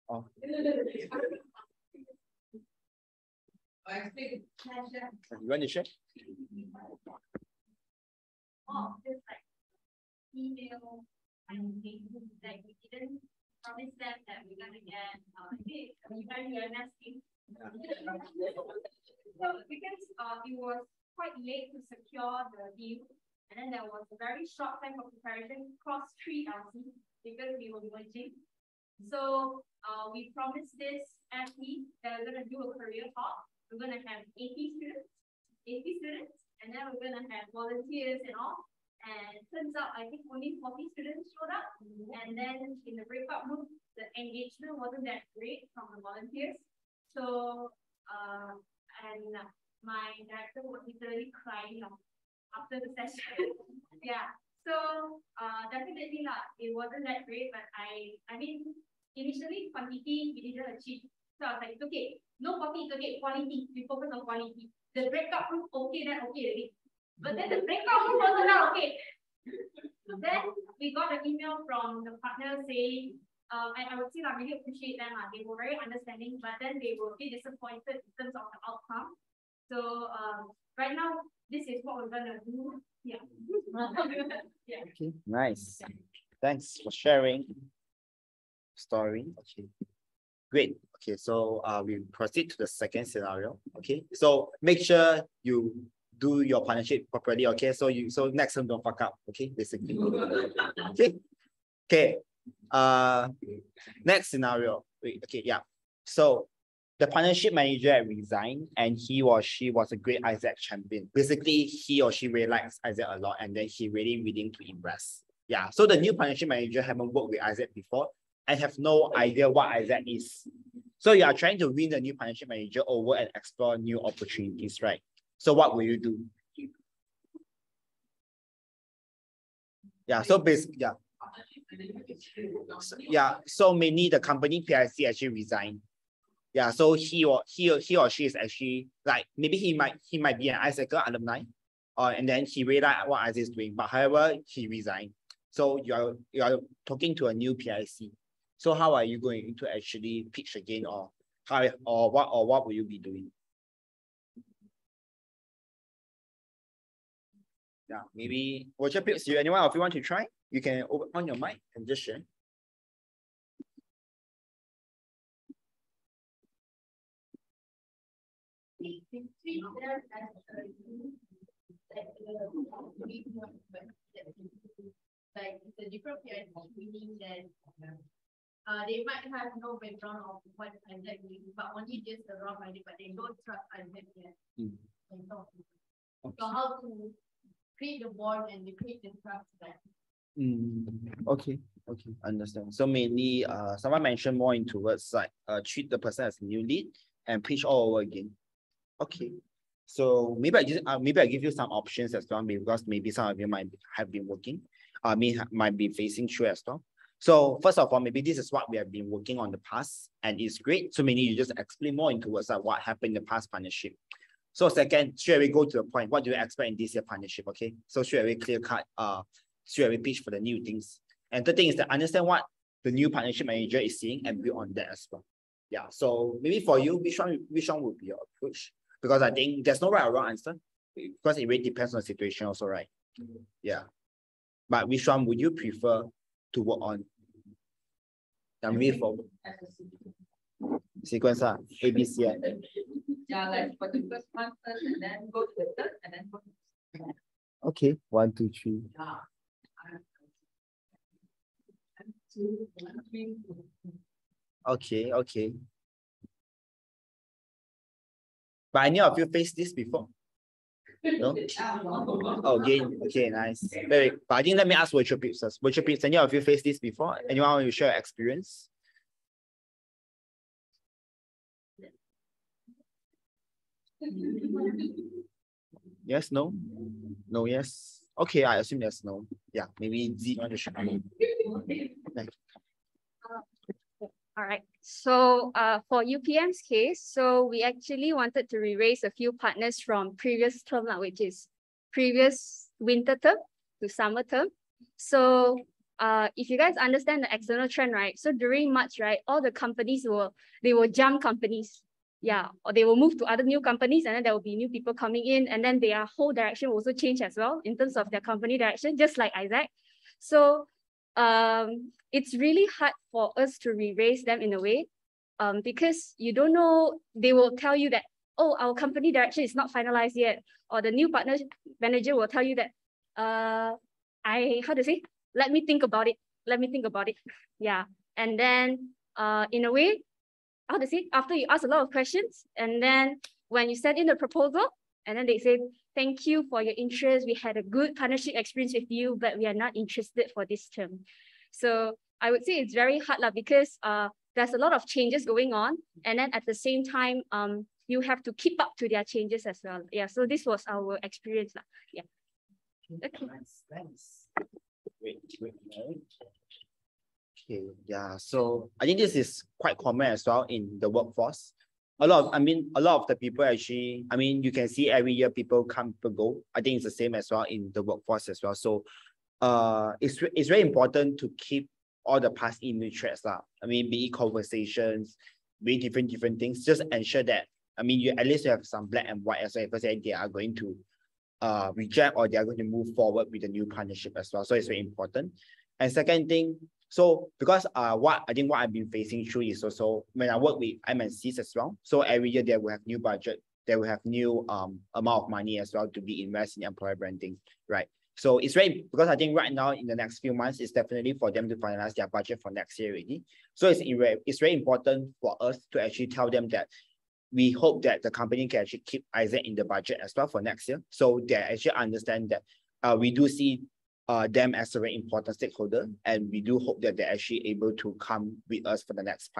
Oh. You want to share? Oh, just like email and Facebook, like we didn't promise them that we're gonna get UNS scheme. So because it was quite late to secure the deal, and then there was a very short time of preparation across 3 LC because we were merging. So we promised this FE that we're gonna do a career talk. We're gonna have 80 students, and then we're gonna have volunteers and all. And it turns out I think only 40 students showed up. And then in the breakout room, the engagement wasn't that great from the volunteers. So and my director was literally crying after the session. Yeah. So definitely it wasn't that great, but I mean initially quantity we didn't achieve. So I was like, it's okay, no quantity, it's okay, quality. We focus on quality. The breakout room, okay, then okay already. But then the breakout room wasn't that okay. Then we got an email from the partner saying, and I would say I really appreciate them. They were very understanding, but then they were a bit disappointed in terms of the outcome. So right now, this is what we're gonna do. Yeah. Yeah. Okay, nice. Thanks for sharing story. Okay, great. Okay, so we proceed to the second scenario. Okay, so make sure you do your partnership properly. Okay, so next time don't fuck up. Okay, basically. Okay. Next scenario. Wait, okay, yeah. So the partnership manager had resigned, and he or she was a great Isaac champion. Basically, he or she really likes Isaac a lot, and then he really willing to impress. Yeah. So the new partnership manager haven't worked with Isaac before and have no idea what Isaac is. So you are trying to win the new partnership manager over and explore new opportunities, right? So what will you do? Yeah. So basically, yeah. Yeah. So mainly the company PIC actually resigned. Yeah, so he or she is actually like maybe he might be an Isaac alumni, and then he really like what Isaac is doing, but however he resigned. So you are talking to a new PIC. So how are you going to actually pitch again, or what will you be doing? Yeah, maybe watch your pips. Anyone of you want to try? You can open on your mic and just share. Like it's a different PIC, meaning that they might have no background of what Isaac is, but only just the rough idea, but they don't trust Isaac yet. So how to create the bond and create the trust that. Okay, understand. So mainly someone mentioned more in towards like treat the person as a new lead and pitch all over again. Okay. So maybe I give you some options as well, because maybe some of you might have been working, might be facing through as well. So first of all, maybe this is what we have been working on the past, and it's great. So maybe you just explain more into towards what happened in the past partnership. So second, straight away go to the point. What do you expect in this year partnership? Okay. So straight away clear cut, straight away pitch for the new things. And the thing is to understand what the new partnership manager is seeing and build on that as well. Yeah. So maybe for you, which one would be your approach? Because I think there's no right or wrong answer, because it really depends on the situation also, right? Yeah. But which one would you prefer to work on? Maybe for sequence, ABC. Yeah, like for the first one first, and then go to the third, and then go to the second. Okay, 1, 2, 3. Yeah. 1, 2, 3. Okay. But any of you faced this before? No? Oh, again. Okay, nice. But I think let me ask virtual peeps first. Virtual peeps, any of you faced this before? Anyone want to share your experience? Yes, no? No, yes. Okay, I assume there's no. Yeah, maybe Z want to share. All right. So for UPM's case, so we actually wanted to re-raise a few partners from previous term, which is previous winter term to summer term. So if you guys understand the external trend, right? So during March, right, all the companies will jump companies. Yeah, or they will move to other new companies, and then there will be new people coming in, and then their whole direction will also change as well in terms of their company direction, just like Isaac. So it's really hard for us to re-raise them in a way, because you don't know, they will tell you that, oh, our company direction is not finalized yet, or the new partner manager will tell you that, let me think about it. Yeah, and then in a way, after you ask a lot of questions, and then when you send in the proposal, and then they say, thank you for your interest. We had a good partnership experience with you, but we are not interested for this term. So I would say it's very hard because there's a lot of changes going on. And then at the same time, you have to keep up to their changes as well. Yeah, so this was our experience. Yeah. Okay. Nice. Great. Okay, yeah. So I think this is quite common as well in the workforce. A lot of the people actually, you can see every year people come, people go. I think it's the same as well in the workforce as well. So it's very important to keep all the past email threads. Be it conversations, be it different things. Just ensure that, you at least have some black and white as well. If I say they are going to reject or they are going to move forward with the new partnership as well. So it's very important. And second thing, so because what I've been facing through is also when I work with MNCs as well. So every year they will have new budget, they will have new amount of money as well to be invested in employer branding, right? So it's very, because I think right now in the next few months, it's definitely for them to finalize their budget for next year already. So it's very important for us to actually tell them that we hope that the company can actually keep Isaac in the budget as well for next year. So they actually understand that we do see them as a very important stakeholder, and we do hope that they're actually able to come with us for the next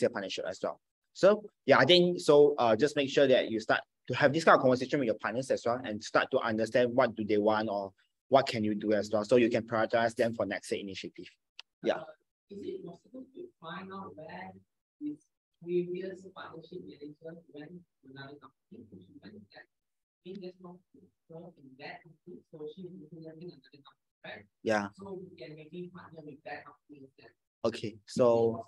year partnership as well. So yeah, I think so. Just make sure that you start to have this kind of conversation with your partners as well, and start to understand what do they want or what can you do as well, so you can prioritize them for next year initiative. Yeah. Is it possible to find out where this previous partnership manager went to another company? So she's representing another company, right? Yeah. So we can maybe partner with that company instead. Okay. So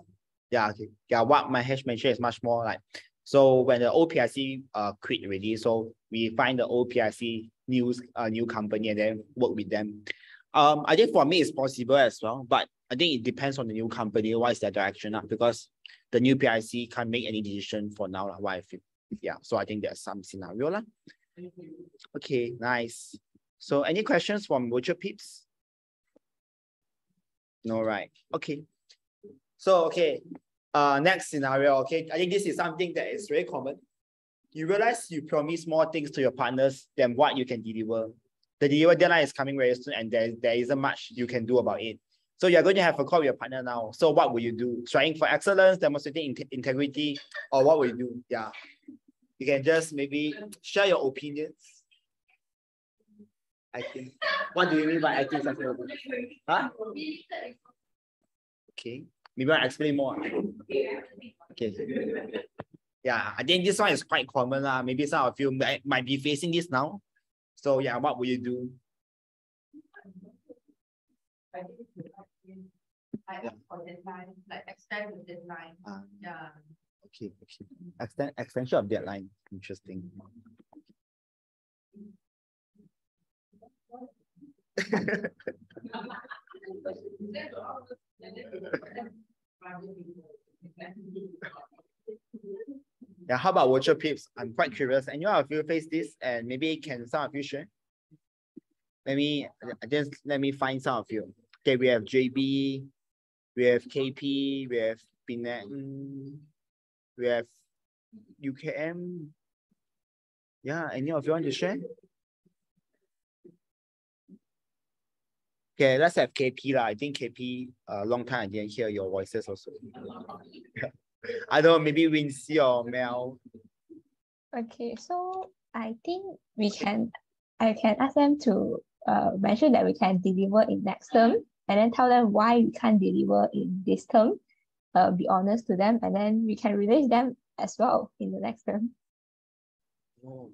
yeah, okay. Yeah, what Mahesh mentioned is much more like, so when the OPIC quit already, so we find the OPIC new company and then work with them. I think for me it's possible as well, but I think it depends on the new company, what is their direction, because the new PIC can't make any decision for now, what I feel. Yeah, so I think there's some scenario. Okay, nice. So any questions from virtual peeps? No, right. Okay. So, okay. Next scenario, okay. I think this is something that is very common. You realize you promise more things to your partners than what you can deliver. The delivery deadline is coming very soon, and there isn't much you can do about it. So you're going to have a call with your partner now. So what will you do? Striving for excellence, demonstrating integrity, or what will you do? Yeah. You can just maybe share your opinions. I think. What do you mean by I think something? Huh? Okay. Maybe I'll explain more. Okay. Yeah, I think this one is quite common. Maybe some of you might be facing this now. So yeah, what will you do? For deadline, like extend the deadline. Yeah. Okay. Extension of deadline. Interesting. Yeah, how about virtual peeps? I'm quite curious. And you of you face this, and maybe can some of you share? Let me find some of you. Okay, we have JB, we have KP, we have Binet, we have UKM. Yeah, any of you want to share? Okay, let's have KP. I think KP, a long time I didn't hear your voices also. I don't know, maybe Wincy or Mel. Okay, so I think I can ask them to mention that we can deliver in next term, and then tell them why we can't deliver in this term. Be honest to them, and then we can release them as well in the next term. Oh.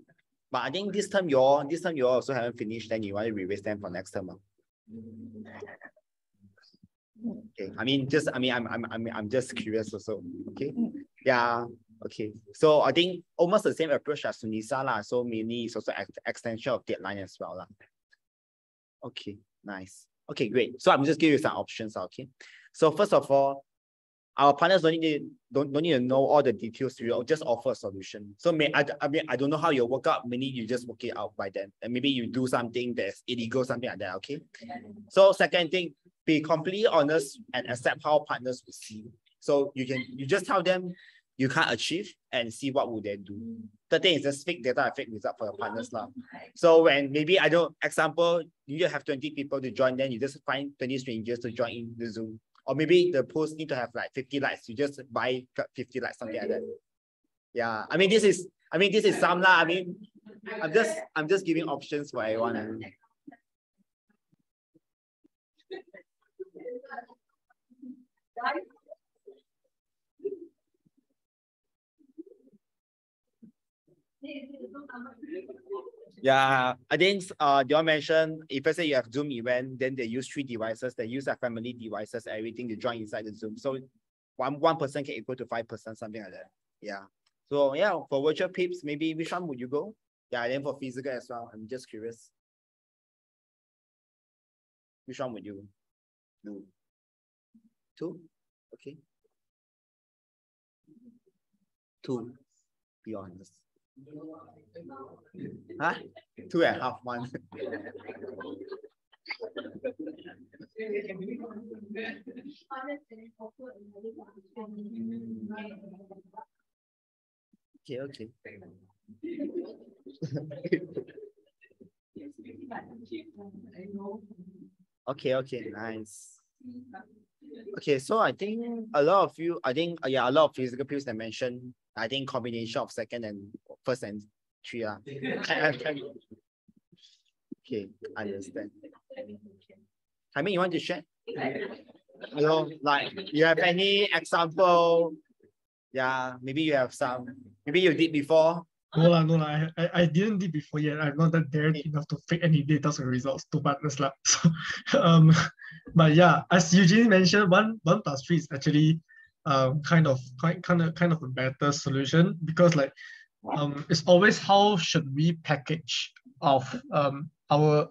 But I think this time you all also haven't finished, then you want to release them for next term. Okay, I'm just curious also. Okay, yeah, okay. So I think almost the same approach as Sunisa lah. So mainly it's also extension of deadline as well lah. Okay, nice. Okay, great. So I'm just giving you some options. Okay, so first of all, our partners don't need to know all the details. You just offer a solution. So I don't know how you work out. Maybe you just work it out by then, and maybe you do something that's illegal, something like that. Okay. So second thing, be completely honest and accept how partners will see. So you just tell them you can't achieve and see what would they do. The thing is just fake data and fake result for your partners lah. So when maybe example, you have 20 people to join, then you just find 20 strangers to join in the Zoom. Or maybe the post need to have like 50 likes. You just buy 50 likes, something like that. Yeah, this is some lah. I'm just giving options for everyone. Yeah, I think they all mentioned if let's say you have Zoom event, then they use 3 devices, they use their family devices, everything to join inside the Zoom. So one person can equal to 5%, something like that. Yeah. So yeah, for virtual peeps, maybe which one would you go? Yeah, then for physical as well. I'm just curious. Which one would you do? 2? Okay. 2. Be honest. Huh? 2.5 months. Okay. Okay, nice. Okay, so I think a lot of physical peeps that mentioned, I think combination of second and first and 3. Okay, understand. I mean, you want to share? Like you have any example? Yeah, maybe you have some. Maybe you did before. No lah. I didn't did before yet. I'm not that dared enough to fake any data or results to partners lah. So, but yeah, as Eugene mentioned, 1 plus 3 is actually kind of a better solution, because like it's always how should we package of our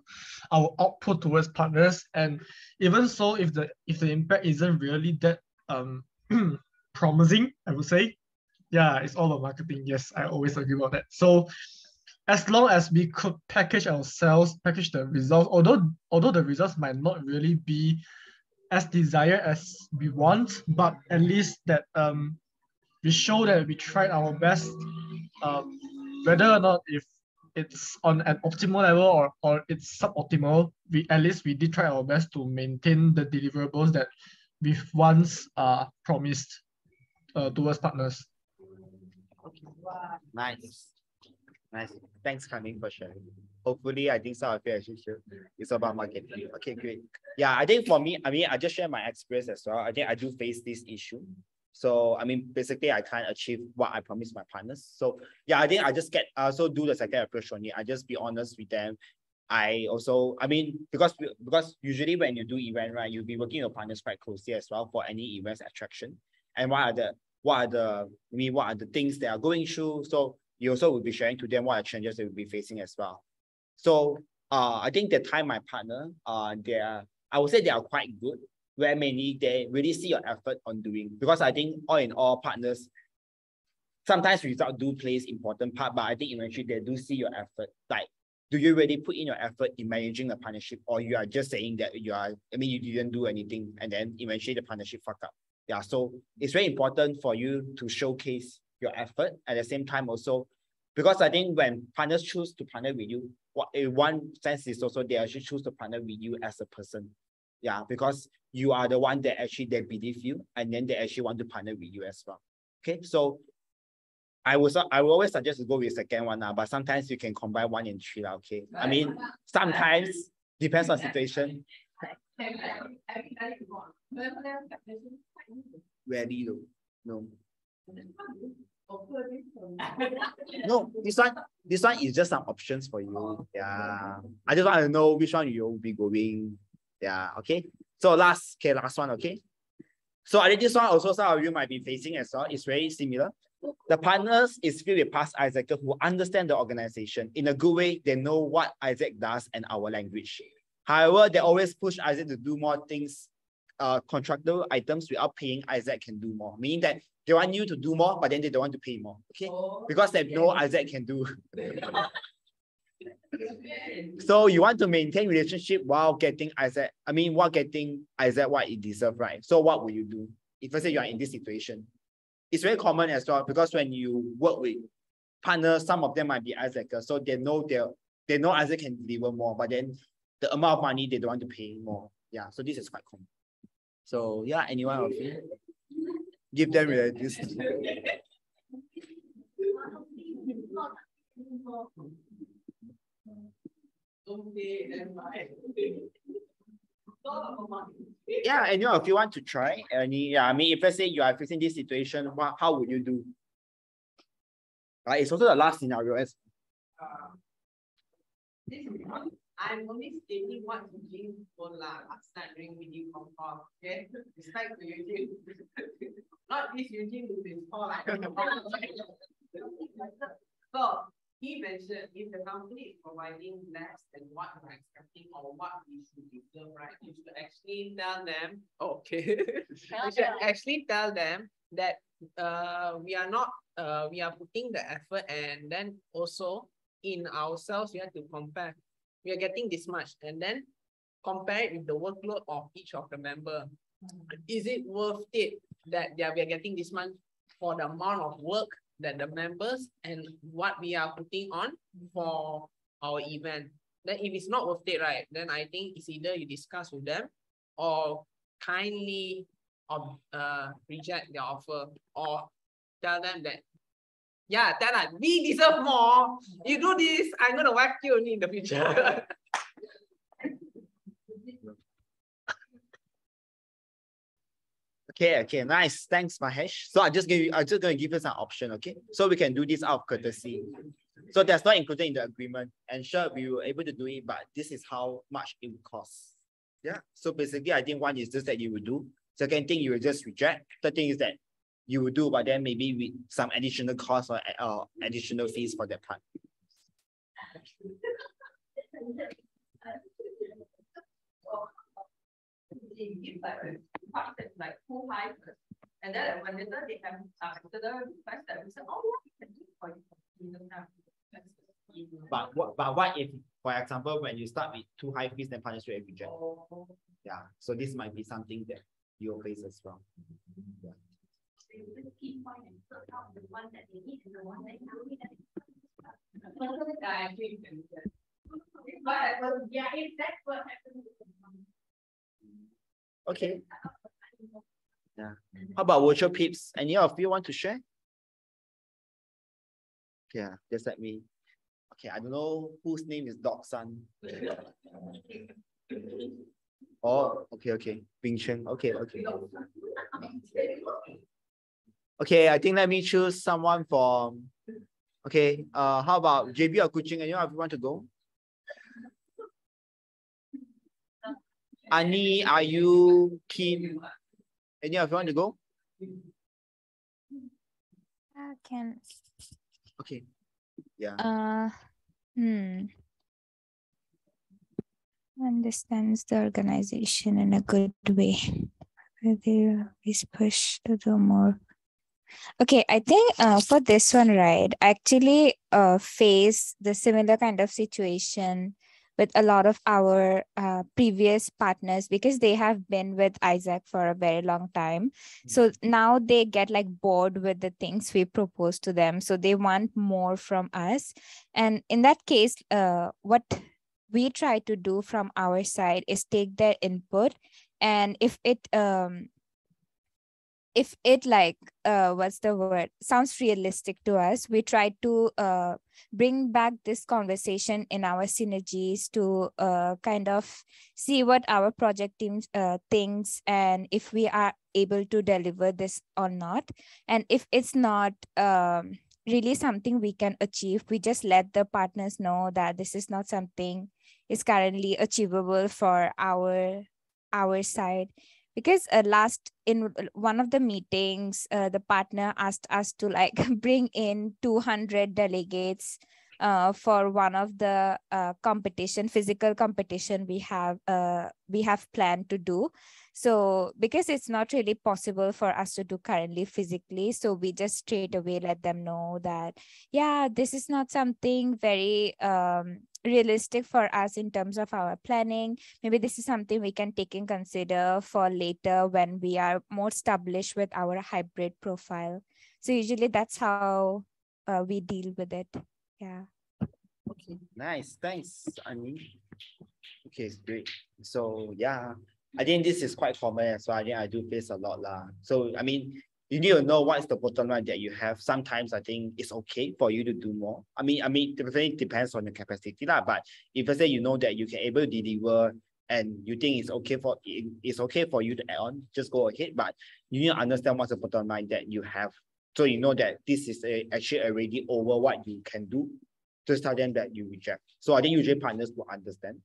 output towards partners. And even so, if the impact isn't really that promising, I would say, yeah, it's all about marketing. Yes, I always agree about that. So as long as we could package the results, although the results might not really be as desired as we want, but at least that we show that we tried our best, whether or not if it's on an optimal level or it's suboptimal, at least we did try our best to maintain the deliverables that we've once promised towards partners. Nice. Thanks, Kamin, for sharing. Hopefully, I think some of you actually should. It's about marketing. Okay, great. Yeah, I think for me, I just share my experience as well. I think I do face this issue. So, basically, I can't achieve what I promised my partners. So, yeah, I think I just do the second approach only. I just be honest with them. I also, because usually when you do event, right, you'll be working with your partners quite closely as well for any events attraction. And what are the things they are going through. So you also will be sharing to them what are changes they will be facing as well. So I think the time my partner, I would say they are quite good, where mainly they really see your effort on doing, because I think all in all partners, sometimes result do plays important part, but I think eventually they do see your effort. Like, do you really put in your effort in managing a partnership, or you are just saying that you didn't do anything and then eventually the partnership fuck up? Yeah, so it's very important for you to showcase your effort at the same time also, because I think when partners choose to partner with you, what in one sense is also they actually choose to partner with you as a person. Yeah, because you are the one that actually they believe you, and then they actually want to partner with you as well. Okay, so I will always suggest to go with second one now, but sometimes you can combine 1 and 3. Okay, sometimes depends on situation. Very low. No. No, this one is just some options for you. Yeah. I just want to know which one you'll be going. Yeah, okay. So last one, okay? So I think this one also some of you might be facing as well. It's very similar. The partners is filled with past Isaac who understand the organization. In a good way, they know what Isaac does and our language. However, they always push Isaac to do more things, contractual items without paying Isaac can do more. Meaning that they want you to do more, but then they don't want to pay more. Okay? Because they know Isaac can do. So you want to maintain relationship while getting Isaac what he deserves, right? So what will you do? If let's say you are in this situation, it's very common as well because when you work with partners, some of them might be Isaac, so they know Isaac can deliver more, but then the amount of money they don't want to pay more. Yeah, so this is quite common. So yeah, anyone of you give them this. Yeah, and if you want to try if let's say you are facing this situation, how would you do? It's also the last scenario as I'm only stating what Eugene told last night during video call. Okay, respect to Eugene. Not this Eugene who is called. So he mentioned if the company is providing less than what we're expecting or what we should deserve, right? You should actually tell them, you should actually tell them that we are not we are putting the effort, and then also in ourselves we have to compare. We are getting this much, and then compare it with the workload of each of the member. Is it worth it that we are getting this much for the amount of work that the members and what we are putting on for our event? Then if it's not worth it, right, then I think it's either you discuss with them or kindly reject their offer, or tell them that, tell them, we deserve more. You do this, I'm going to whack you only in the future. Okay, nice. Thanks, Mahesh. So I'm just going to give you some option, okay? So we can do this out of courtesy. So that's not included in the agreement. And sure, we were able to do it, but this is how much it would cost. Yeah. So basically, I think one is just that you will do. Second thing, you will just reject. Third thing is that you will do, but then maybe with some additional costs or additional fees for that part. Like too high first. And then when they have after the request that we said, we can do it for you. But what if, for example, when you start with too high fees, then partners will reject? Yeah. So this might be something that you'll face as well. Yeah. So you just keep point and sort out the one that they need and the one that you need. But yeah, if that's what happens. Okay. Yeah. How about virtual peeps? Any of you want to share? Yeah, just let me. Okay, I don't know whose name is Dog Sun. Oh, okay. Bing Chen. Okay. Okay, I think let me choose someone from. Okay, how about JB or Kuching? Any of you want to go? Annie, are you keen? Any of you want to go? Can. Okay. Yeah. Understands the organization in a good way. They always push to do more. Okay, I think for this one, right, I actually face the similar kind of situation with a lot of our previous partners, because they have been with Isaac for a very long time. So now they get like bored with the things we propose to them. So they want more from us. And in that case, what we try to do from our side is take their input. And if it like what's the word, sounds realistic to us, we try to bring back this conversation in our synergies to kind of see what our project teams thinks, and if we are able to deliver this or not. And if it's not really something we can achieve, we just let the partners know that this is not something is currently achievable for our our side. Because in one of the meetings, the partner asked us to like bring in 200 delegates for one of the physical competition we have planned to do. So because it's not really possible for us to do currently physically, so we just straight away let them know that, yeah, this is not something very realistic for us in terms of our planning. Maybe this is something we can take and consider for later when we are more established with our hybrid profile. So usually that's how we deal with it. Yeah. Okay, nice. Thanks, Ani. Okay, great. So yeah, I think this is quite common as well. I think I do face a lot lah. So I mean, you need to know what is the bottom line that you have. Sometimes I think it's okay for you to do more. I mean, it definitely depends on your capacity lah. But if let's say you know that you can able to deliver and you think it's okay for you to add on, just go ahead. But you need to understand what's the bottom line that you have. So you know that this is actually already over what you can do. Just tell them that you reject. So I think usually partners will understand.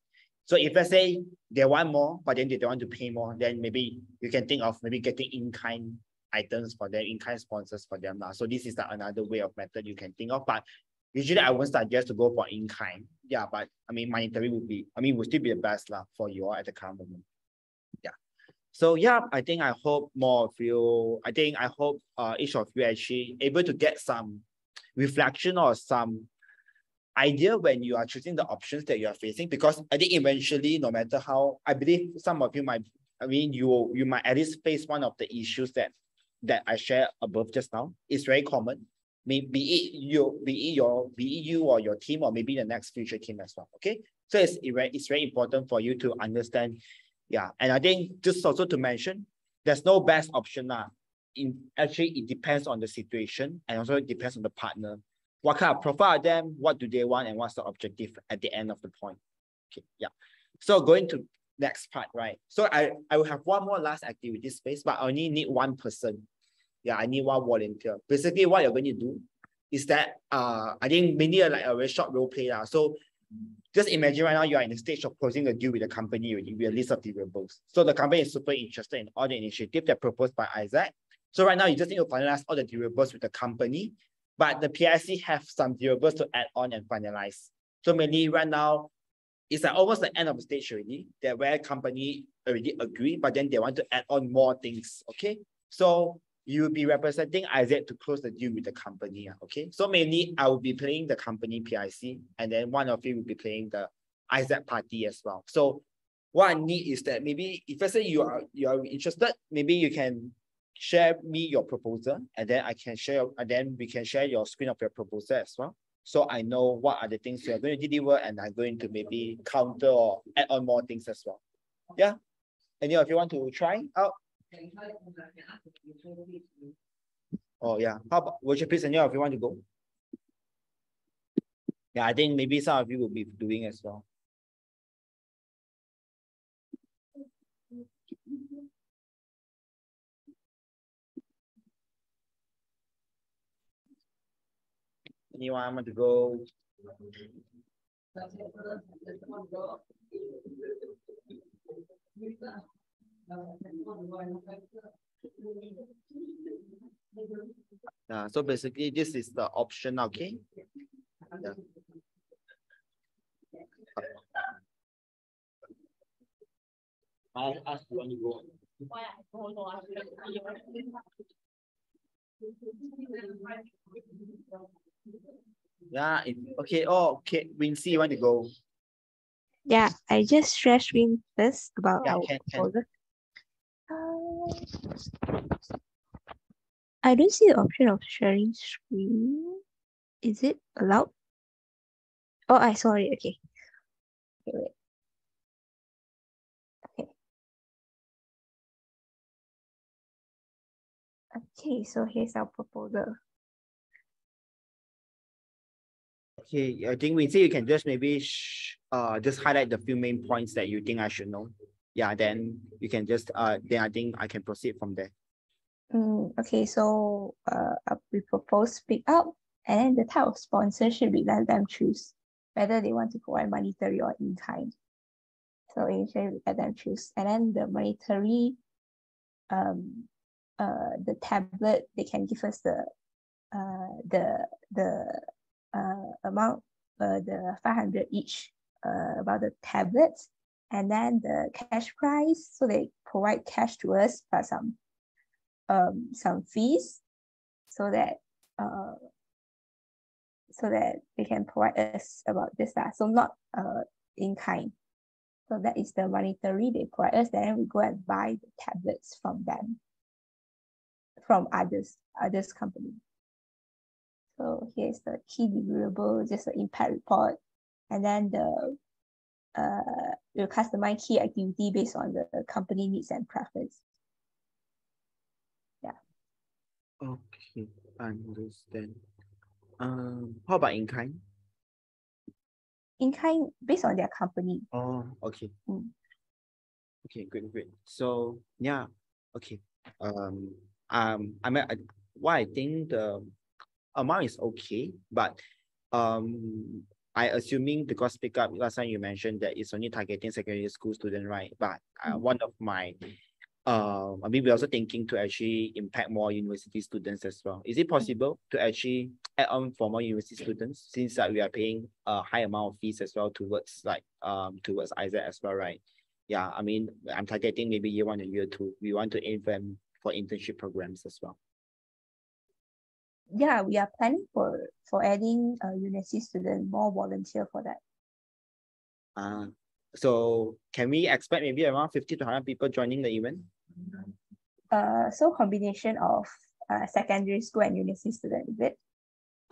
So if let's say they want more, but then they don't want to pay more, then maybe you can think of maybe getting in-kind items for them, in-kind sponsors for them. So this is another way of method you can think of. But usually I won't suggest to go for in-kind. Yeah, but I mean monetary would still be the best for you all at the current moment. Yeah. So yeah, I hope more of you, I hope each of you actually able to get some reflection or some idea when you are choosing the options that you are facing, because I think eventually, no matter how, I believe some of you might, you might at least face one of the issues that I shared above just now. It's very common. Be it you or your team, or maybe the next future team as well. Okay, so it's very important for you to understand. Yeah, and I think just also to mention, there's no best option now. Actually, it depends on the situation, and also it depends on the partner. What kind of profile are them? What do they want? And what's the objective at the end of the point? Okay, yeah. So going to next part, right? So I will have one more last activity space, but I only need one person. Yeah, I need one volunteer. Basically, what you're going to do is that I think mainly like a very short role play. So just imagine right now you are in the stage of closing a deal with the company with a list of deliverables. So the company is super interested in all the initiatives that proposed by Isaac. So right now you just need to finalize all the deliverables with the company. But the PIC have some deliverables to add on and finalize. So mainly right now, it's like almost the end of the stage already, that where company already agree, but then they want to add on more things, okay? So you will be representing Isaac to close the deal with the company, okay? So mainly I will be playing the company PIC, and then one of you will be playing the Isaac party as well. So what I need is that maybe if let's say you are interested, maybe you can share me your proposal, and then we can share your screen of your proposal as well. So I know what are the things you are going to deliver, and I'm going to maybe counter or add on more things as well. Yeah. Any of you want to try out? Oh yeah. How about, would you please, any of you want to go? Yeah, I think maybe some of you will be doing as well. Anyone want to go? So basically this is the option, okay? Yeah. I ask you want to go. Yeah, okay. Oh, okay. Wincy, you want to go? Yeah, I just share screen first about our proposal. I don't see the option of sharing screen. Is it allowed? Oh, I saw it. Okay. Okay, wait. Okay. Okay, so here's our proposal. Okay, I think we say you can just maybe just highlight the few main points that you think I should know. Yeah, then you can just then I think I can proceed from there. Okay, so we propose speak up, and then the type of sponsorship we let them choose whether they want to provide monetary or in kind. So initially we let them choose. And then the monetary, the tablet, they can give us the amount, the 500 each, about the tablets, and then the cash price. So they provide cash to us, but some fees, so that they can provide us about this. So not in kind. So that is the monetary they provide us. Then we go and buy the tablets from them, from others company. So here's the key deliverable, just an impact report, and then we'll customize key activity based on the company needs and preference. Yeah. Okay, understand. How about in kind? In kind, based on their company. Oh, okay. Okay, great. So yeah, okay. I mean, what I think the amount is okay, but I assuming because pick up last time you mentioned that it's only targeting secondary school student, right? But one of my I mean, we're also thinking to actually impact more university students as well. Is it possible to actually add on for more university students, since we are paying a high amount of fees as well towards towards Isaac as well, right? Yeah, I mean, I'm targeting maybe year 1 and year 2. We want to aim for internship programs as well. Yeah, we are planning for adding a university student, more volunteer for that. So can we expect maybe around 50 to 100 people joining the event? So combination of secondary school and university student, is it?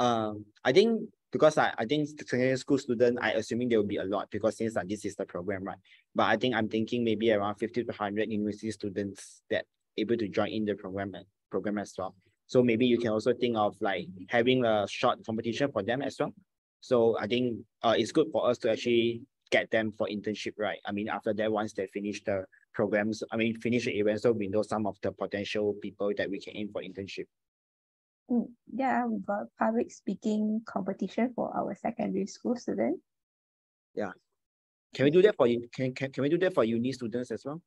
I think because I think secondary school student, I assuming there will be a lot because since this is the program, right? But I'm thinking maybe around 50 to 100 university students that able to join in the program as well. So maybe you can also think of like having a short competition for them as well. So I think it's good for us to actually get them for internship, right? I mean, after that, once they finish the programs, I mean, finish the event, so we know some of the potential people that we can aim for internship. Yeah, we got public speaking competition for our secondary school students. Yeah. Can we do that for you? Can we do that for uni students as well?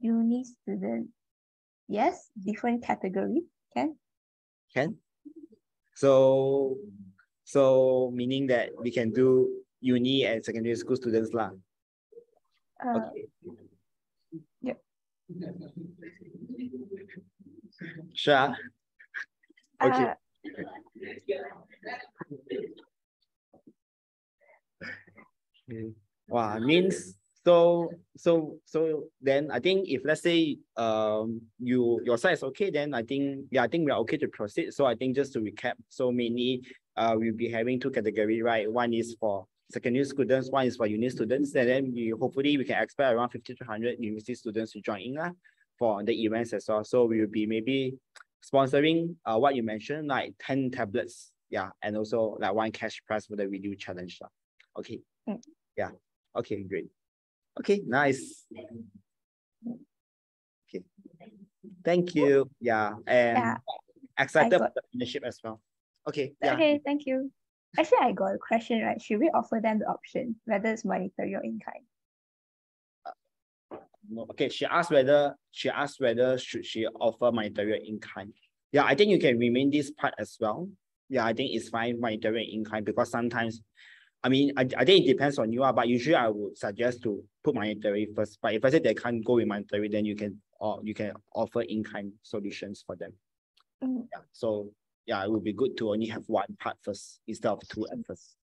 Uni student, yes, different category, can. So meaning that we can do uni and secondary school students lah. Okay. Yep. Sure. Okay. Wow, means so then I think if let's say your side is okay, then I think we are okay to proceed. So I think just to recap, so mainly we'll be having 2 categories, right? One is for secondary students, one is for uni students, and then hopefully we can expect around 50 to 100 university students to join in for the events as well. So we will be maybe sponsoring what you mentioned, like 10 tablets, yeah, and also like 1 cash prize for the video challenge. Okay. Yeah. Okay, great. Okay, nice. Okay. Thank you. Yeah. And excited for the internship as well. Okay. Yeah. Okay, thank you. Actually, I got a question, right? Should we offer them the option, whether it's monetary or in kind? No, okay, she asked whether should she offer monetary or in kind. Yeah, I think you can remain this part as well. Yeah, I think it's fine monetary and in kind, because sometimes, I mean, I think it depends on you, but usually I would suggest to put monetary first. But if I say they can't go with monetary, then you can offer in kind solutions for them. Yeah, so yeah, it would be good to only have 1 part first instead of 2 at first.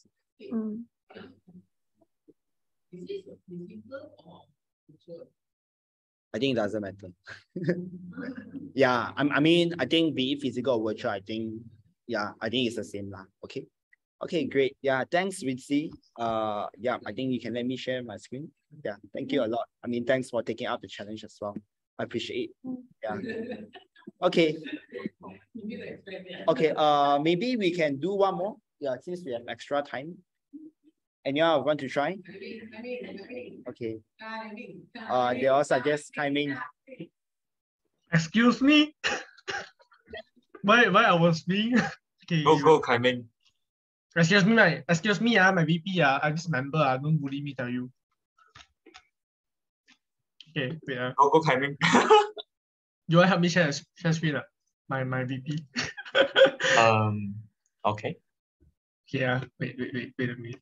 I think it doesn't matter. Yeah, I mean, I think be it physical or virtual, I think it's the same lah. Okay. Okay, great. Yeah, thanks, Ritzy. Yeah, I think you can let me share my screen. Yeah, thank you a lot. I mean, thanks for taking up the challenge as well. I appreciate it. Yeah. Okay. Okay, maybe we can do one more. Yeah, since we have extra time. Anyone want to try? Okay. They all suggest timing. Excuse me. Why I was being okay. Go, Kai-Ming. Excuse me, my VP, I'm this member, don't bully me, tell you. Okay, wait. Go climbing. You want to help me share screen? My VP. Okay. Yeah, wait a minute.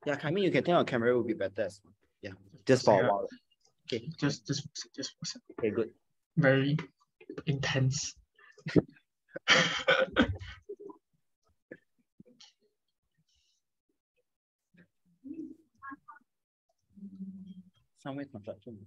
Yeah, I mean, you can turn on camera, will be better as well. Yeah, just for a while. Okay. Just Okay, good. Very intense. Somewhere construction.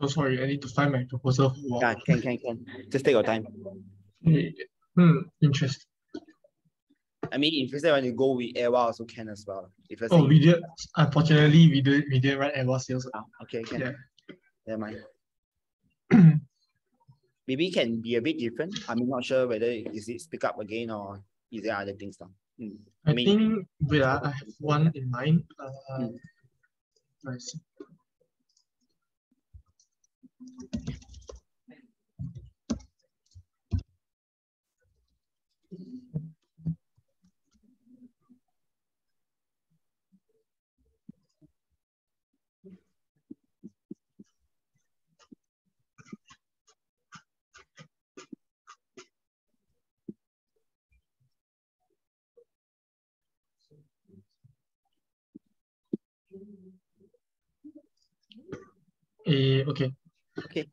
So sorry, I need to find my proposal for a while. Yeah, can. Just take your time. Interesting. I mean, if you say when you go with Airwa also can as well. If Oh, we did. Unfortunately, we didn't write Airwa sales. Okay, can. Yeah. Never mind. Maybe it can be a bit different. I'm not sure whether is it speak up again or is there other things now. I think I have one in mind. Let's see. Okay.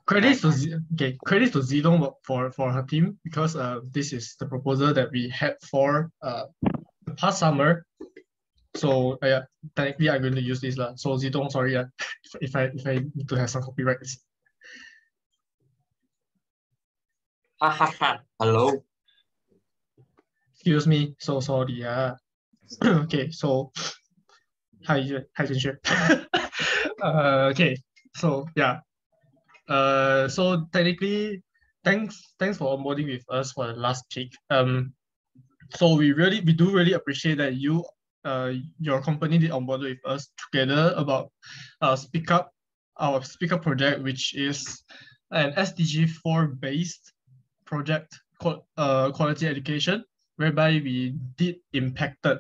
Credits to Zilong for her team because this is the proposal that we had for the past summer. So technically I'm going to use this lah. So Zilong, sorry if I need to have some copyrights. Hello. Excuse me, so sorry. Okay, so hi Zhenxue. Okay, so yeah. So technically, thanks for onboarding with us for the last peak. So we do really appreciate that your company did onboard with us together about our Speak Up project, which is an SDG 4 based project called quality education, whereby we did impacted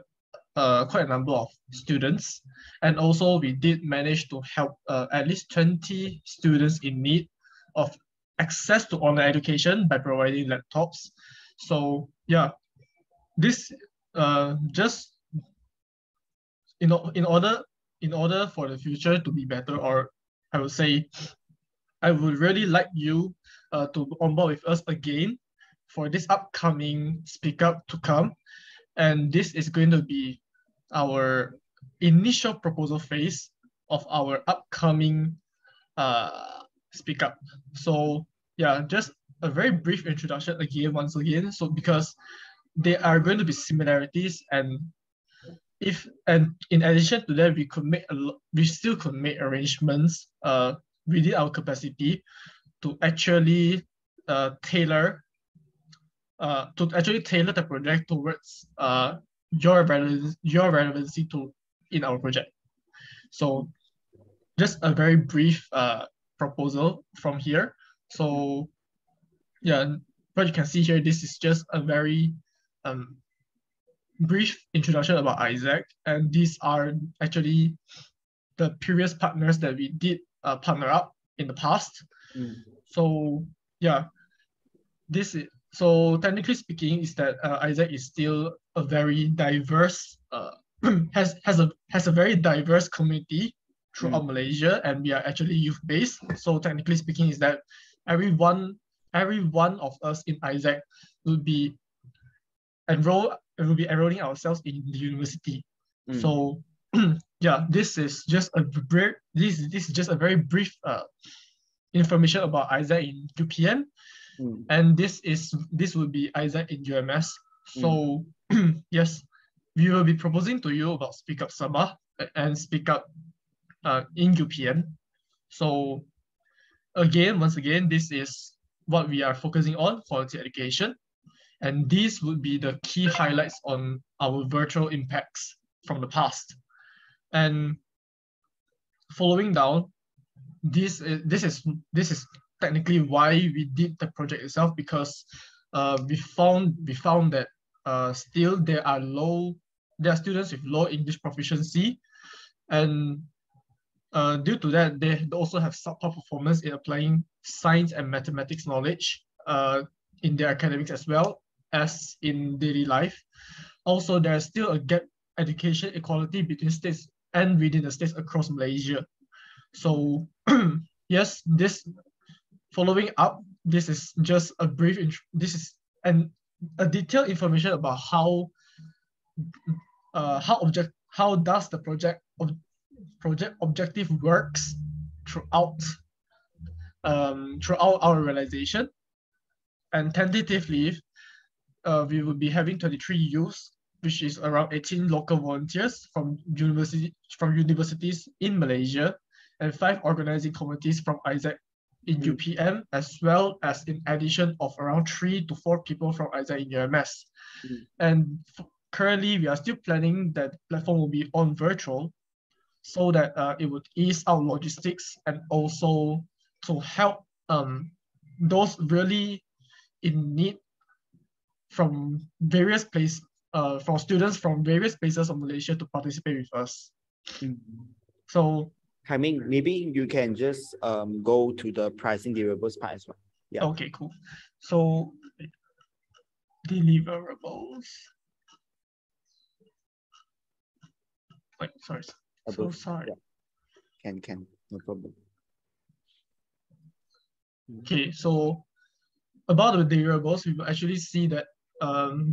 quite a number of students, and also we did manage to help at least 20 students in need of access to online education by providing laptops. So yeah, this just in order for the future to be better, or I would say I would really like you to onboard with us again for this upcoming Speak Up to come, and this is going to be our initial proposal phase of our upcoming Speak Up. So yeah, just a very brief introduction once again. So because there are going to be similarities, and in addition to that, we still could make arrangements within our capacity to actually tailor the project towards your relevancy in our project. So just a very brief proposal from here. So yeah, what you can see here, this is just a very brief introduction about Isaac, and these are actually the previous partners that we did partner up in the past. So yeah, so technically speaking, is that Isaac is still a very diverse has a very diverse community throughout Malaysia, and we are actually youth based. So technically speaking, is that every one of us in Isaac will be enrolling ourselves in the university. So yeah, this is just a very brief information about Isaac in UPN, and this will be Isaac in UMS. So yes, we will be proposing to you about Speak Up Sabah and Speak Up in UPN. So once again, this is what we are focusing on, quality education. And these would be the key highlights on our virtual impacts from the past. And following down, this is technically why we did the project itself, because we found that still there are students with low English proficiency, and due to that, they also have subpar performance in applying science and mathematics knowledge in their academics as well as in daily life. Also, there's still a gap education equality between states and within the states across Malaysia. So yes, this following up, this is just a brief, this is a detailed information about how does the project objective works throughout our realization. And tentatively, we will be having 23 youths, which is around 18 local volunteers from universities in Malaysia, and 5 organizing committees from Isaac in UPM, as well as in addition of around 3 to 4 people from Isaac in UMS. And currently, we are still planning that the platform will be on virtual, so that it would ease our logistics and also to help those really in need from various places, from students from various places of Malaysia to participate with us. So, I mean, maybe you can just go to the pricing deliverables part as well. Yeah. Okay, cool. So, deliverables. Wait, sorry. So sorry. Yeah. Can, no problem. Okay, so about the deliverables, we will actually see that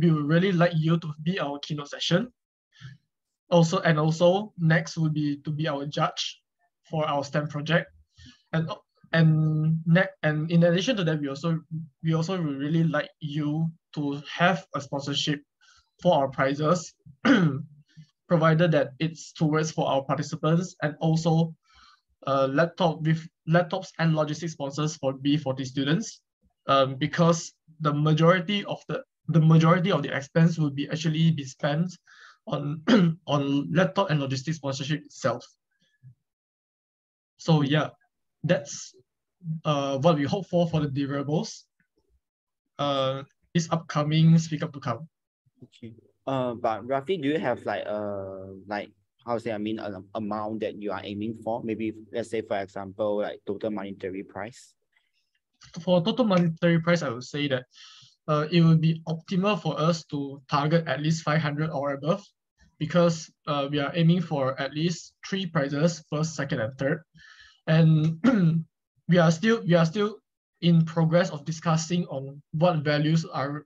we would really like you to be our keynote session. Also next would be to be our judge for our STEM project. And in addition to that, we also would really like you to have a sponsorship for our prizes, provided that it's towards for our participants, and also laptops and logistics sponsors for B40 students, because the majority of the expense will be actually be spent on on laptop and logistics sponsorship itself. So yeah, that's what we hope for the deliverables. This upcoming Speak Up to come. Okay. But roughly, do you have like how to say, I mean, an amount that you are aiming for? Maybe let's say, for example, like total monetary price. For total monetary price, I would say that it would be optimal for us to target at least 500 or above, because we are aiming for at least 3 prizes, first, second, and third. And we are still in progress of discussing on what values are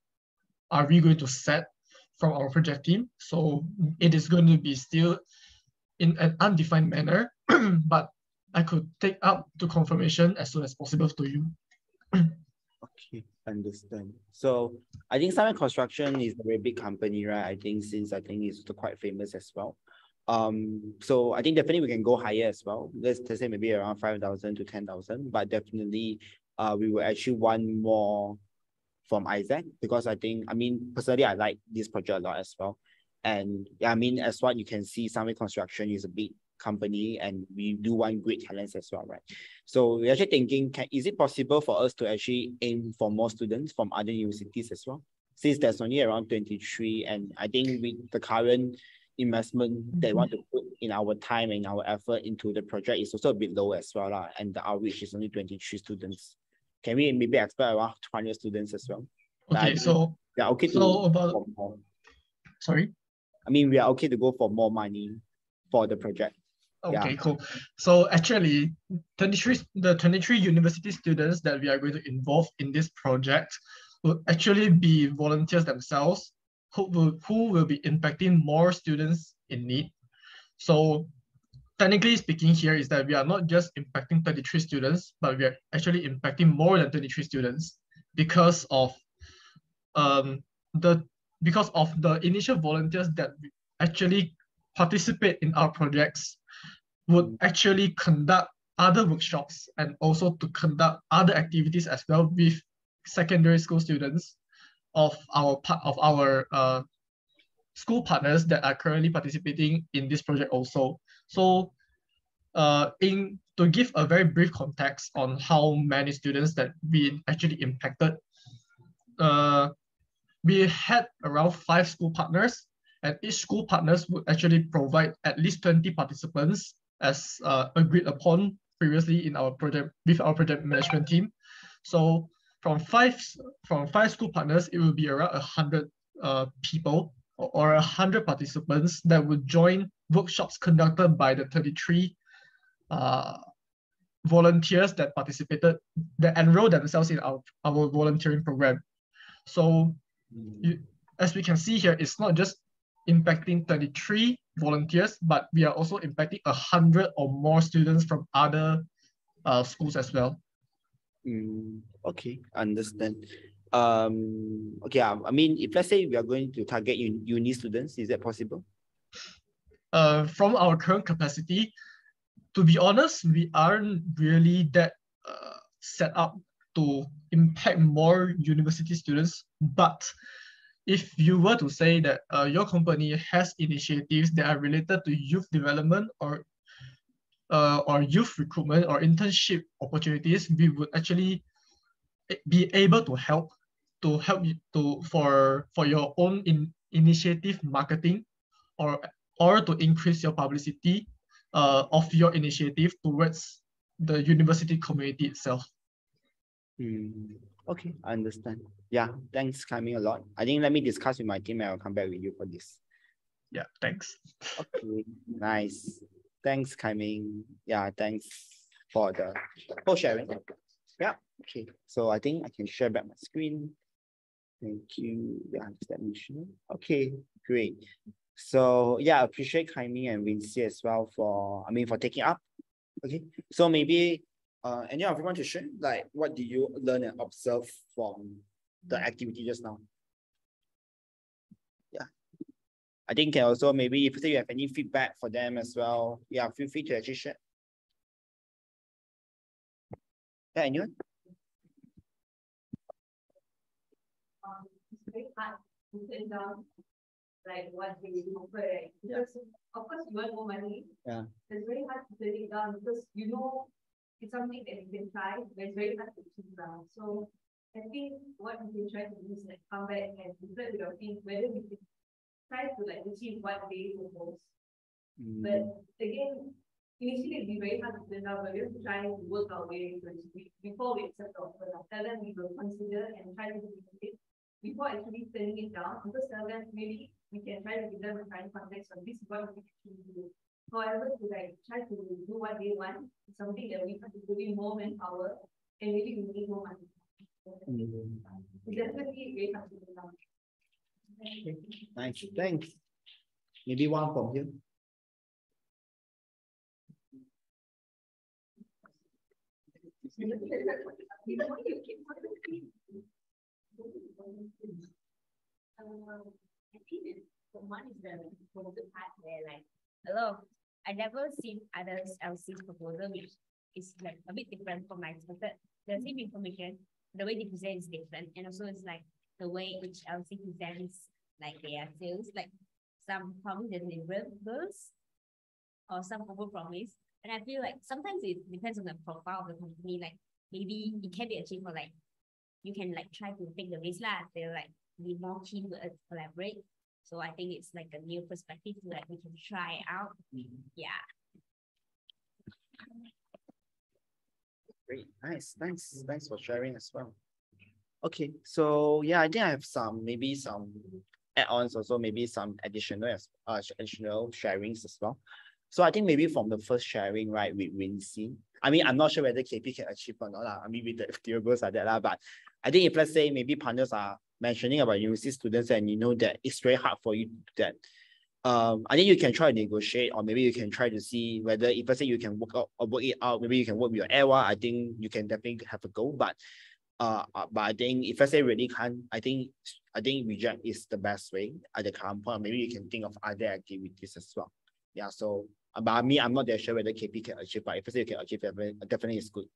we going to set from our project team. So it is going to be still in an undefined manner, but I could take up to confirmation as soon as possible to you. Okay, understand. So I think Sunway Construction is a very big company, right? I think it's quite famous as well. So I think definitely we can go higher as well. Let's say maybe around 5,000 to 10,000, but definitely we will actually want more from Isaac, because I mean, personally, I like this project a lot as well. And yeah, I mean, as what you can see, Sunway Construction is a big company and we do want great talents as well, right? So we're actually thinking, is it possible for us to actually aim for more students from other universities as well? Since there's only around 23, and I think with the current investment they want to put in our time and our effort into the project is also a bit low as well, and the outreach is only 23 students. Can we maybe expect around 200 students as well? Okay, so yeah, okay. Sorry. I mean, we are okay to go for more money for the project. Okay, cool. So actually, the 23 university students that we are going to involve in this project will actually be volunteers themselves who will be impacting more students in need. So technically speaking here is that we are not just impacting 33 students, but we are actually impacting more than 23 students because of the initial volunteers that actually participate in our projects would actually conduct other workshops and also to conduct other activities as well with secondary school students of our school partners that are currently participating in this project also. So in to give a very brief context on how many students that we actually impacted, we had around 5 school partners, and each school partners would actually provide at least 20 participants as agreed upon previously in our project with our project management team. So from five school partners, it will be around 100 people or 100 participants that would join workshops conducted by the 33 volunteers that participated, that enrolled themselves in our volunteering program. So as we can see here, it's not just impacting 33 volunteers, but we are also impacting 100 or more students from other schools as well. Okay, understand. Okay, I mean, if let's say we are going to target uni students, is that possible? From our current capacity, to be honest, we aren't really that set up to impact more university students. But if you were to say that your company has initiatives that are related to youth development or youth recruitment or internship opportunities, we would actually be able to help you for your own initiative marketing or to increase your publicity of your initiative towards the university community itself. Okay, I understand. Yeah, thanks, Kai-Ming, a lot. I think let me discuss with my team and I'll come back with you for this. Yeah, thanks. Okay, nice. Thanks, Kai-Ming. Yeah, thanks for the whole sharing. Yeah, okay. So I think I can share back my screen. Thank you. Yeah, let me show. Okay, great. So yeah, I appreciate Kai-Ming and Wincy as well for taking up. Okay, so maybe any of you want to share, like, what did you learn and observe from the activity just now? Yeah, I think can also maybe if you have any feedback for them as well, yeah, feel free to actually share. Yeah, anyone? It's very hard to pin down like what we offer, right? Because of course you want more money. Yeah. It's very hard to pin it down because you know it's something that you can try, but it's very hard to achieve now. So I think what we can try to do is like come back and reflect with our team whether we can try to like achieve what they propose. But again, initially it'd be very hard to pin down, but we have to try to work our way before we accept the offer. Tell them we will consider and try to do it before actually turning it down, because tell them maybe we can try to give them a kind context of this is what we actually do. However, to like try to do what they want is something that we have to put in more manpower and maybe we need more money. It's definitely very hard to do now. Okay. Nice, thanks. Maybe one from here. I think the one is the proposal part where like I never seen others LC's proposal, which is like a bit different from my expected. The same information, the way they present is different, and also it's like the way each LC presents like their sales, like some promise deliverables or some overpromise. And I feel like sometimes it depends on the profile of the company. Like maybe it can be achieved for like you can like try to take the risk lah. They're like be more keen to collaborate. So I think it's like a new perspective to like we can try out. Yeah. Great, nice, thanks for sharing as well. Okay, so yeah, I think I have maybe some add-ons also, maybe some additional sharings as well. So I think maybe from the first sharing, right, with Wincy, I mean, I'm not sure whether KP can achieve or not. I mean, with the deliverables like that, but I think if let's say maybe partners are mentioning about university students and you know that it's very hard for you to do that, I think you can try to negotiate, or maybe you can try to see whether if let's say you can work it out, maybe you can work with your Airwa. I think you can definitely have a go. But I think if let's say really can't, I think reject is the best way at the current point. Maybe you can think of other activities as well. Yeah. So, but me, I'm not that sure whether KP can achieve, but if let's say you can achieve, definitely is good.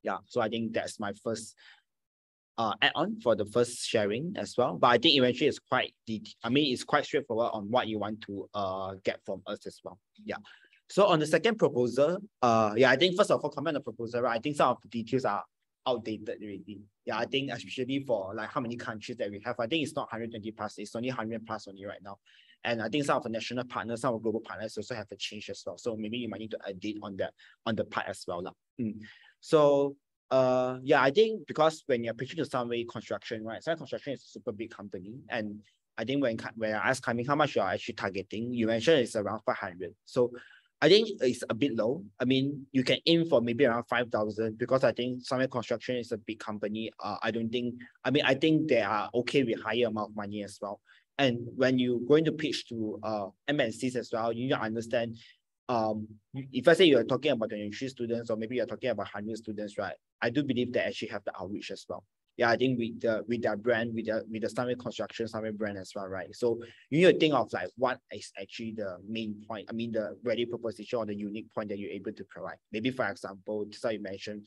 Yeah. So I think that's my first add-on for the first sharing as well. But I think eventually it's quite straightforward on what you want to get from us as well. Yeah. So on the second proposal, yeah, I think first of all, comment on the proposal, right? I think some of the details are outdated already. Yeah, I think especially for like how many countries that we have, I think it's not 120 plus, it's only 100 plus only right now. And I think some of the national partners, some of the global partners also have a change as well. So maybe you might need to update on that on the part as well. So yeah, I think because when you're pitching to Sunway Construction, right? Sunway Construction is a super big company. And I think when I asked Kai Ming how much you're actually targeting, you mentioned it's around 500. So I think it's a bit low. I mean, you can aim for maybe around 5,000 because I think Sunway Construction is a big company. I think they are okay with higher amount of money as well. And when you're going to pitch to MNCs as well, you need to understand, if I say you're talking about 23 students or maybe you're talking about 100 students, right? I do believe they actually have the outreach as well. Yeah, I think with their brand, with the Sunway Construction, Sunway brand as well, right? So you need to think of like what is actually the main point. I mean, the value proposition or the unique point that you're able to provide. Maybe for example, just like you mentioned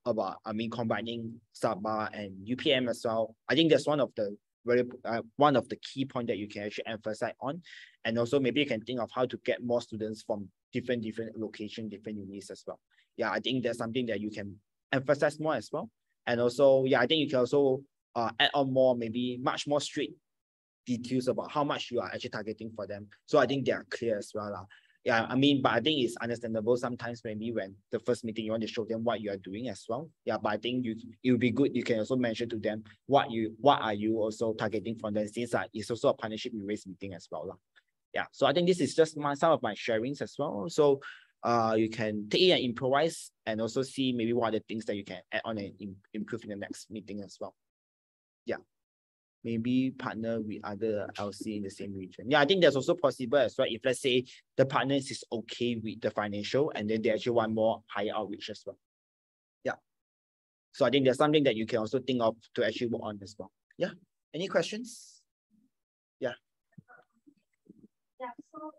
about, combining Sabah and UPM as well. I think that's one of the key point that you can actually emphasize on, and also maybe you can think of how to get more students from different locations, different unis as well. Yeah, I think that's something that you can emphasize more as well. And also, yeah, I think you can also add on more, maybe much more strict details about how much you are actually targeting for them. So I think they are clear as well. Yeah, but I think it's understandable sometimes maybe when the first meeting you want to show them what you are doing as well. Yeah, but I think it would be good. You can also mention to them what are you also targeting from them, since it's also a partnership race meeting as well. Yeah, so I think this is just some of my sharings as well. So you can take it and improvise and also see maybe what are the things that you can add on and improve in the next meeting as well. Yeah. Maybe partner with other LC in the same region. Yeah, I think that's also possible as well. If let's say the partners is okay with the financial and then they actually want more higher outreach as well. Yeah. So I think there's something that you can also think of to actually work on as well. Yeah. Any questions? Yeah. Yeah, so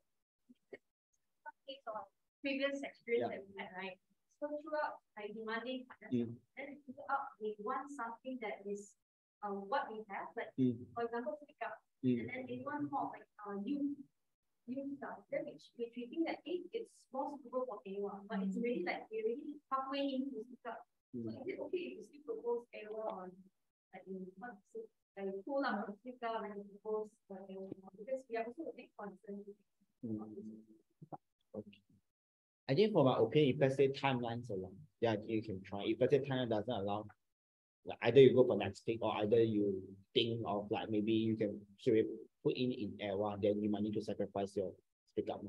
based on previous experience that we had, right? So throughout like demanding partnership, then throughout they want something that is what we have, like for example, pick up, and then they want more like new stuff, then which we think that it's more suitable for anyone, but it's really like we're really halfway into pick up. So is it okay if you still propose anyone on like pull out the pick up and propose because we are also a big concern. Okay. I think for my opinion, if let's say timelines allow, yeah, you can try. If let's say timeline doesn't allow, like either you go for next week or either you think of like maybe you can put in ERA, then you might need to sacrifice your speak up.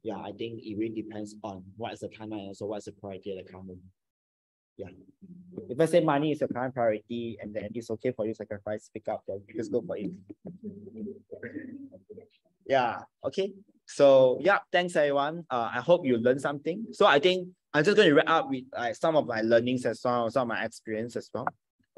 Yeah, I think it really depends on what is the timeline and also what's the priority at the current. Yeah. If let's say money is your current priority and then it's okay for you to sacrifice speak up, then just go for it. Yeah, okay. So yeah, thanks everyone. I hope you learned something. So I think I'm just going to wrap up with some of my learnings as well, some of my experience as well.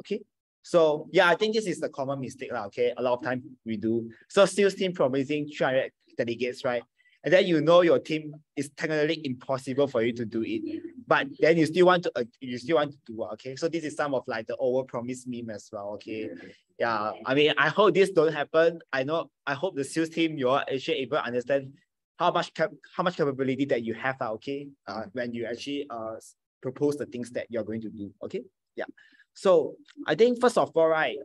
Okay. So yeah, I think this is the common mistake, okay? A lot of time we do. So sales team promising 300 delegates, right? And then you know your team is technically impossible for you to do it, but then you still want to do it, okay? So this is some of like the over-promise meme as well, okay? Yeah, I hope this don't happen. I hope the sales team, you're actually able to understand how much capability that you have, okay? When you actually propose the things that you're going to do, okay? Yeah. So I think first of all, right,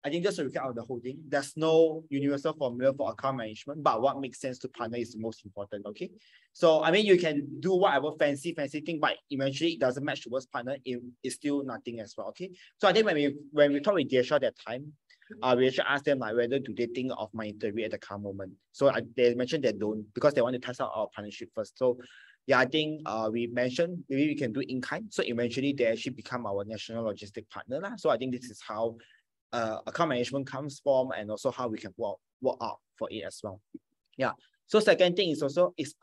I think just to recap out the whole thing, there's no universal formula for account management, but what makes sense to partner is the most important, okay? So, you can do whatever fancy thing, but eventually it doesn't match towards partner, it's still nothing as well, okay? So I think when we talk with DHR that time, we actually asked them like whether do they think of my interview at the current moment. So they mentioned they don't because they want to test out our partnership first. So yeah, I think we mentioned maybe we can do in kind. So eventually they actually become our national logistic partner. So I think this is how account management comes from and also how we can work out for it as well. Yeah. So second thing is also it's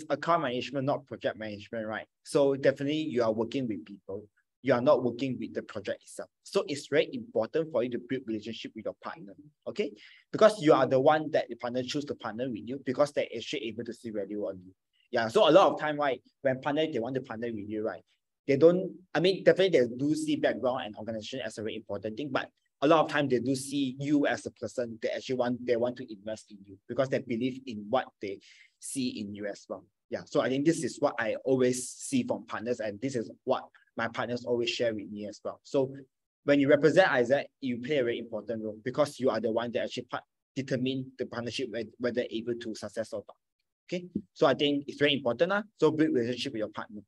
account management, not project management, right? So definitely you are working with people. You are not working with the project itself. So it's very important for you to build relationship with your partner, okay? Because you are the one that the partner choose to partner with you because they're actually able to see value on you. Yeah, so a lot of time, right, when they want to partner with you, right, they don't, definitely they do see background and organization as a very important thing, but a lot of time they do see you as a person. They want to invest in you because they believe in what they see in you as well. Yeah, so I think this is what I always see from partners, and this is what my partners always share with me as well. So when you represent Isaac, you play a very important role because you are the one that actually determine the partnership whether able to success or not. Okay, so I think it's very important. So build relationship with your partner.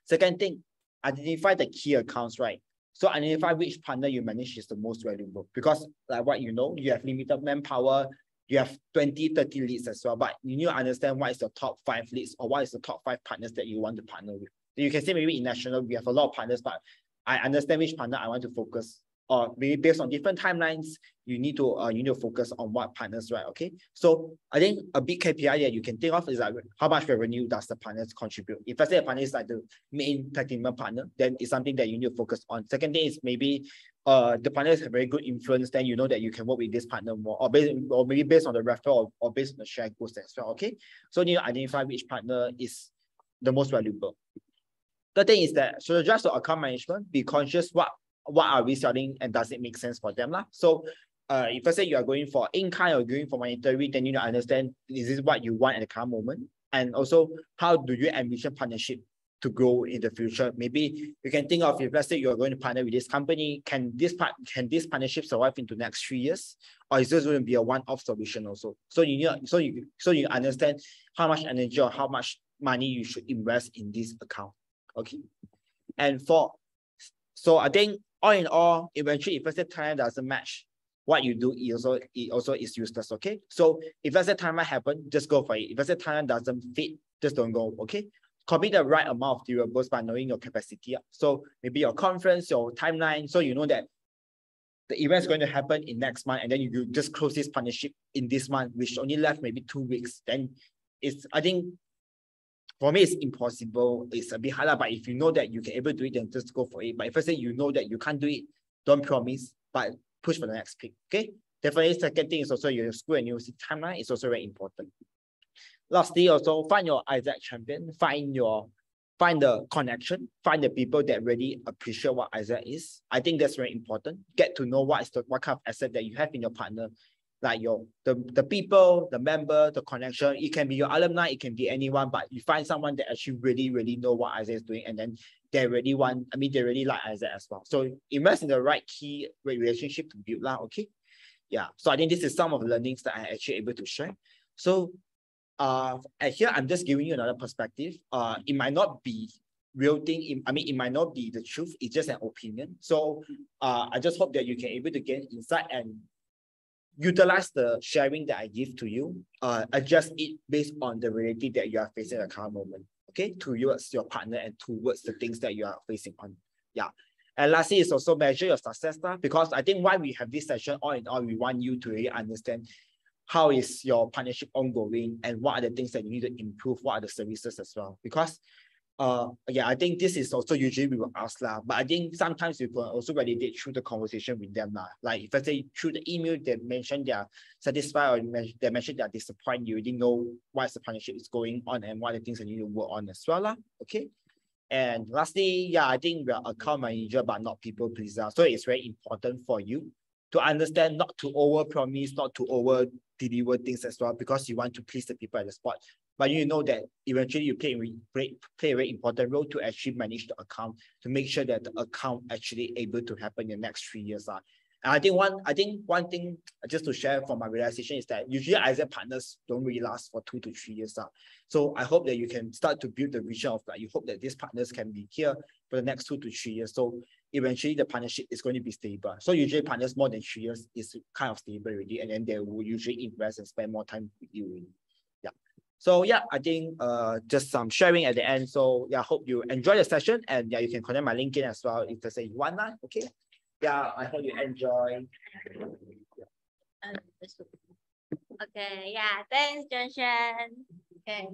Second thing, identify the key accounts, right? So identify which partner you manage is the most valuable, because like what you know, you have limited manpower, you have 20, 30 leads as well, but you need to understand what is the top 5 leads or what is the top 5 partners that you want to partner with. You can say maybe in national, we have a lot of partners, but I understand which partner I want to focus, or maybe based on different timelines, you need to focus on what partners, right? Okay. So I think a big KPI that you can think of is like how much revenue does the partners contribute. If let's say a partner is like the main platinum partner, then it's something that you need to focus on. Second thing is maybe the partners have very good influence, then you know that you can work with this partner more, or maybe based on the referral or based on the share goals as well. Okay. So you need to identify which partner is the most valuable. The thing is that, so just to account management, be conscious what are we selling and does it make sense for them. So if let's say you are going for in-kind or going for monetary, then you need to understand, is this what you want at the current moment? And also, how do you envision partnership to grow in the future? Maybe you can think of, if let's say you're going to partner with this company, can this partnership survive into the next 3 years? Or is this going to be a one-off solution also? So you understand how much energy or how much money you should invest in this account. Okay. And so I think all in all, eventually, if let's say time doesn't match what you do, it also is useless. Okay. So if let's say time might happen, just go for it. If let's say time doesn't fit, just don't go. Okay. Commit the right amount of deliverables by knowing your capacity. So maybe your conference, your timeline, so you know that the event is going to happen in next month, and then you just close this partnership in this month, which only left maybe 2 weeks. Then I think for me, it's impossible. It's a bit harder, but if you know that you can able to do it, then just go for it. But if I say you know that you can't do it, don't promise, but push for the next pick. Okay. Definitely, second thing is also your school and university timeline is also very important. Lastly, also find your Isaac champion, find the connection, find the people that really appreciate what Isaac is. I think that's very important. Get to know what kind of asset that you have in your partner. Like the people, the member, the connection. It can be your alumni, it can be anyone, but you find someone that actually really know what Isaac is doing, and then they really like Isaac as well. So invest in the right key relationship to build lah. Okay. Yeah. So I think this is some of the learnings that I actually able to share. So here I'm just giving you another perspective. It might not be real thing. It might not be the truth. It's just an opinion. So I just hope that you can able to gain insight and utilize the sharing that I give to you, adjust it based on the reality that you are facing at the current moment, okay, towards your partner and towards the things that you are facing on. Yeah. And lastly is also measure your success, because I think why we have this session, all in all, we want you to really understand how is your partnership ongoing and what are the things that you need to improve, what are the services as well. Because yeah, I think this is also usually we will ask but I think sometimes you can also validate through the conversation with them Like if I say through the email, they mention they are satisfied or they mention they are disappointed, you already know what the partnership is going on and what are the things that you need to work on as well Okay. And lastly, yeah, I think we are account manager but not people pleaser. So it's very important for you to understand not to over promise, not to over deliver things as well, because you want to please the people at the spot. But you know that eventually you play a very important role to actually manage the account, to make sure that the account actually able to happen in the next 3 years. And I think one thing just to share from my realization is that usually Isaac partners don't really last for 2 to 3 years. So I hope that you can start to build the vision of that. You hope that these partners can be here for the next 2 to 3 years. So eventually the partnership is going to be stable. So usually partners more than 3 years is kind of stable already, and then they will usually invest and spend more time with you already. Yeah. So yeah, I think just some sharing at the end. So yeah, I hope you enjoy the session, and yeah, you can connect my LinkedIn as well if there's you want that. Okay. Yeah, I hope you enjoy. Okay, yeah, thanks, Junxian. Okay.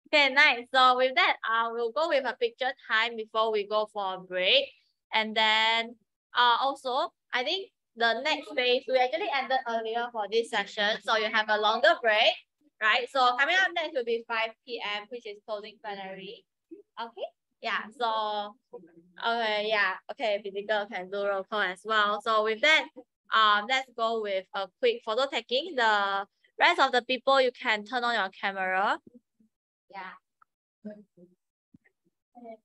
Okay, nice. So with that, we'll go with a picture time before we go for a break. And then also, I think the next phase, we actually ended earlier for this session, so you have a longer break, right? So coming up next will be 5 p.m., which is closing plenary. Okay. Yeah. So okay. Yeah. Okay. Physical can do roll call as well. So with that, let's go with a quick photo taking. The rest of the people, you can turn on your camera. Yeah. Turn on your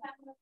camera.